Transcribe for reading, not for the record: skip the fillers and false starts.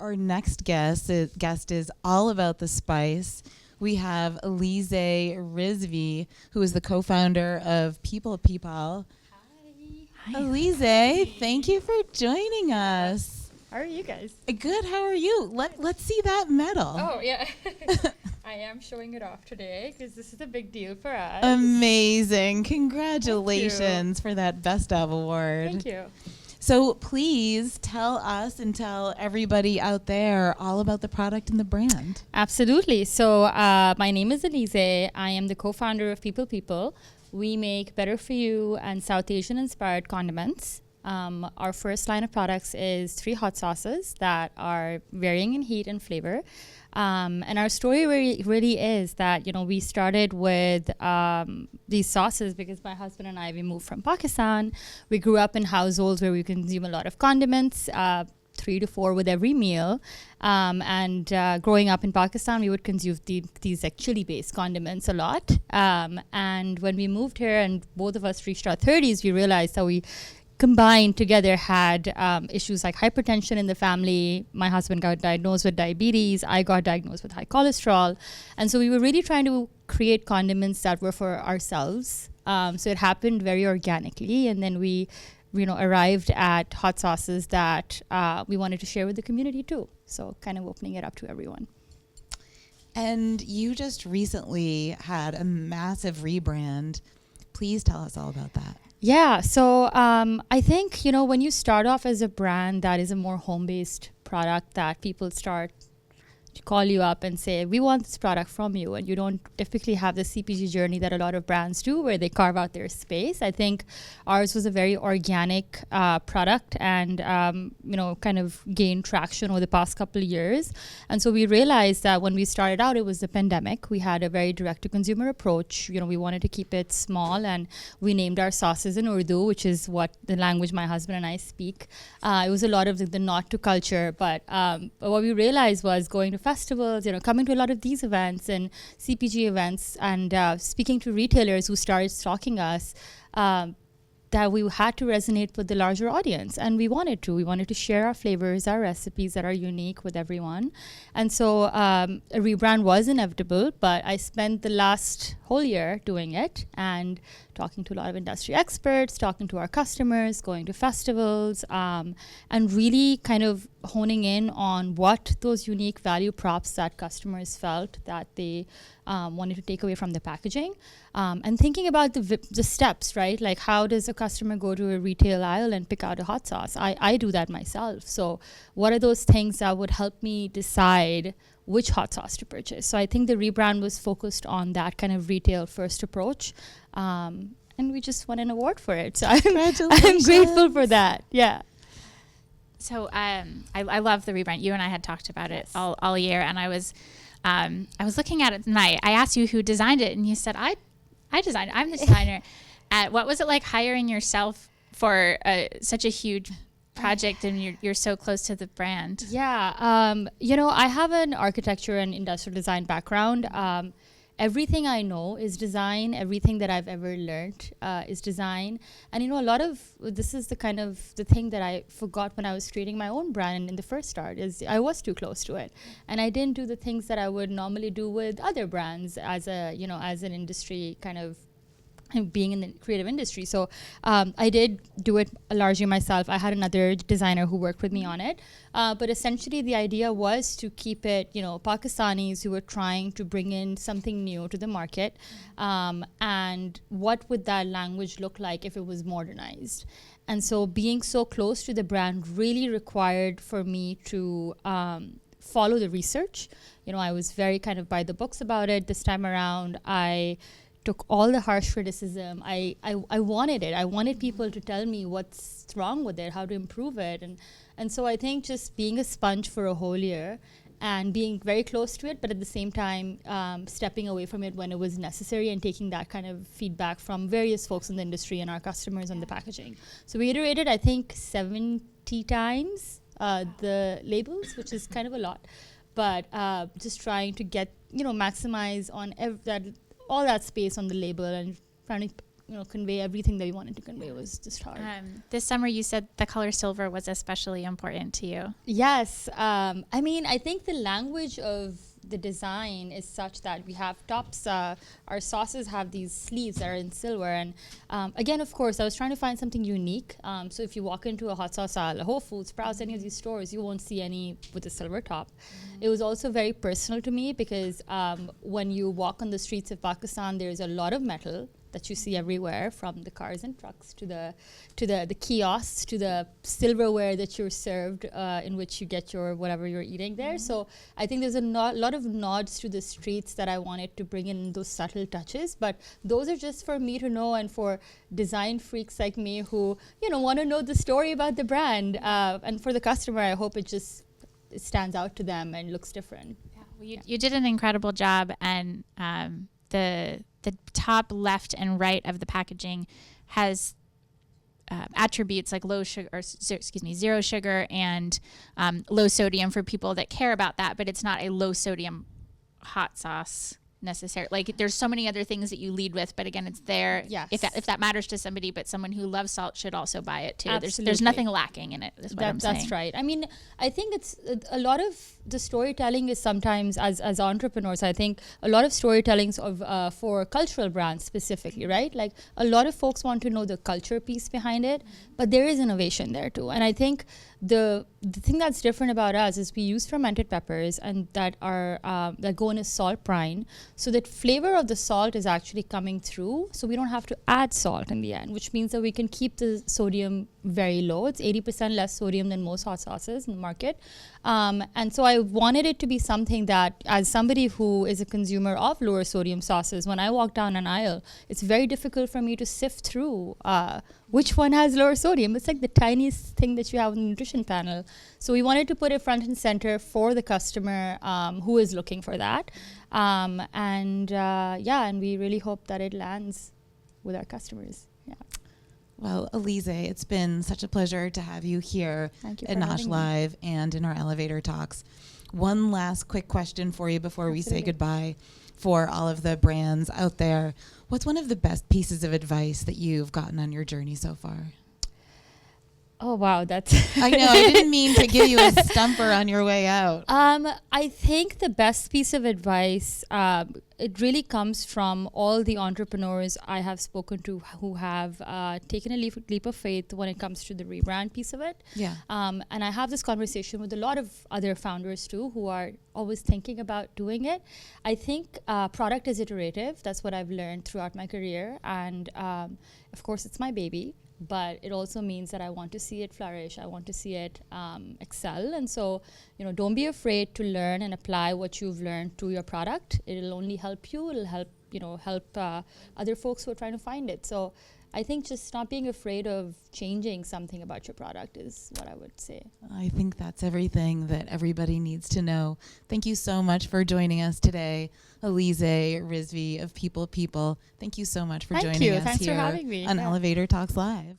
Our next guest is all about the spice. We have Alyzeh Rizvi, who is the co-founder of Peepal. Hi. Alyzeh, thank you for joining us. How are you guys? Good. How are you? Let's see that medal. Oh, yeah. I am showing it off today because this is a big deal for us. Amazing. Congratulations for that Best of award. Thank you. So please tell us and tell everybody out there all about the product and the brand. Absolutely. So my name is Alyzeh. I am the co-founder of Peepal. We make better for you and South Asian inspired condiments. Our first line of products is 3 hot sauces that are varying in heat and flavor. And our story really is that, we started with these sauces because my husband and I, we moved from Pakistan. We grew up in households where we consume a lot of condiments, 3 to 4 with every meal. And growing up in Pakistan, we would consume these like chili-based condiments a lot. And when we moved here and both of us reached our 30s, we realized that we combined together had issues like hypertension in the family. My husband got diagnosed with diabetes. I got diagnosed with high cholesterol. And so we were really trying to create condiments that were for ourselves. So it happened very organically. And then we arrived at hot sauces that we wanted to share with the community too. So kind of opening it up to everyone. And you just recently had a massive rebrand. Please tell us all about that. Yeah, so I think, when you start off as a brand that is a more home-based product that people start to call you up and say, we want this product from you, and you don't typically have the CPG journey that a lot of brands do where they carve out their space. I think ours was a very organic product and, kind of gained traction over the past couple of years. And so we realized that when we started out, it was the pandemic. We had a very direct-to-consumer approach. We wanted to keep it small, and we named our sauces in Urdu, which is what the language my husband and I speak. It was a lot of the nod to culture, but what we realized was going to festivals, coming to a lot of these events and CPG events and speaking to retailers who started stalking us, that we had to resonate with the larger audience. And we wanted to share our flavors, our recipes that are unique with everyone. And so a rebrand was inevitable, but I spent the last whole year doing it and talking to a lot of industry experts, talking to our customers, going to festivals, and really kind of honing in on what those unique value props that customers felt that they wanted to take away from the packaging, and thinking about the steps, right? Like, how does a customer go to a retail aisle and pick out a hot sauce? I do that myself. So what are those things that would help me decide which hot sauce to purchase? So I think the rebrand was focused on that kind of retail first approach. And we just won an award for it. So I'm grateful for that. Yeah. So I love the rebrand. You and I had talked about it all year, and I was looking at it, and I asked you who designed it, and you said, I designed it. I'm the designer. What was it like hiring yourself for such a huge project, and you're so close to the brand? Yeah. I have an architecture and industrial design background. Everything I know is design. Everything that I've ever learned is design. And, a lot of this is the thing that I forgot when I was creating my own brand in the first start is I was too close to it. And I didn't do the things that I would normally do with other brands as an industry kind of being in the creative industry. So I did do it largely myself. I had another designer who worked with me on it. But essentially the idea was to keep it, Pakistanis who were trying to bring in something new to the market. And what would that language look like if it was modernized? And so being so close to the brand really required for me to follow the research. I was very kind of by the books about it. This time around, I took all the harsh criticism. I wanted it. I wanted people to tell me what's wrong with it, how to improve it. And so I think just being a sponge for a whole year and being very close to it, but at the same time stepping away from it when it was necessary and taking that kind of feedback from various folks in the industry and our customers on the packaging. So we iterated, I think, 70 times the labels, which is kind of a lot. But just trying to get, maximize on all that space on the label and trying to convey everything that we wanted to convey was just hard. This summer, you said the color silver was especially important to you. Yes. I mean, I think the language of the design is such that we have tops. Our sauces have these sleeves that are in silver. And again, of course, I was trying to find something unique. So if you walk into a hot sauce aisle, Whole Foods, Sprouts, any of these stores, you won't see any with a silver top. It was also very personal to me because when you walk on the streets of Pakistan, there's a lot of metal that you see everywhere, from the cars and trucks to the kiosks to the silverware that you're served, in which you get your whatever you're eating there. So I think there's a lot of nods to the streets that I wanted to bring in, those subtle touches. But those are just for me to know, and for design freaks like me who want to know the story about the brand. And for the customer, I hope it stands out to them and looks different. Yeah. Well, you did an incredible job, and the top left and right of the packaging has attributes like zero sugar and low sodium for people that care about that, but it's not a low sodium hot sauce necessarily. Like, there's so many other things that you lead with, but again, it's there. Yes. If that matters to somebody, but someone who loves salt should also buy it too. Absolutely. There's nothing lacking in it, is what I'm saying. That's right. I mean, I think it's a lot of the storytelling is sometimes, as entrepreneurs, I think a lot of storytellings of for cultural brands specifically, right? Like, a lot of folks want to know the culture piece behind it, but there is innovation there too. And I think the thing that's different about us is we use fermented peppers, and that are that go in a salt brine, so that flavor of the salt is actually coming through, so we don't have to add salt in the end, which means that we can keep the sodium very low. It's 80% less sodium than most hot sauces in the market. And so I wanted it to be something that, as somebody who is a consumer of lower sodium sauces, when I walk down an aisle, it's very difficult for me to sift through which one has lower sodium. It's like the tiniest thing that you have on the nutrition panel. So we wanted to put it front and center for the customer who is looking for that. And we really hope that it lands with our customers. Yeah. Well, Alyzeh, it's been such a pleasure to have you here at NOSH Live and in our elevator talks. One last quick question for you before we say goodbye. For all of the brands out there, what's one of the best pieces of advice that you've gotten on your journey so far? Oh, wow. That's I know. I didn't mean to give you a stumper on your way out. I think the best piece of advice, it really comes from all the entrepreneurs I have spoken to who have taken a leap of faith when it comes to the rebrand piece of it. Yeah. And I have this conversation with a lot of other founders too, who are always thinking about doing it. I think product is iterative. That's what I've learned throughout my career. And of course, it's my baby. But it also means that I want to see it flourish. I want to see it excel. And so, don't be afraid to learn and apply what you've learned to your product. It'll only help you. It'll help other folks who are trying to find it. So I think just not being afraid of changing something about your product is what I would say. I think that's everything that everybody needs to know. Thank you so much for joining us today, Alyzeh Rizvi of Peepal. Thank you so much for joining us Thanks here for having me. on Elevator Talks Live.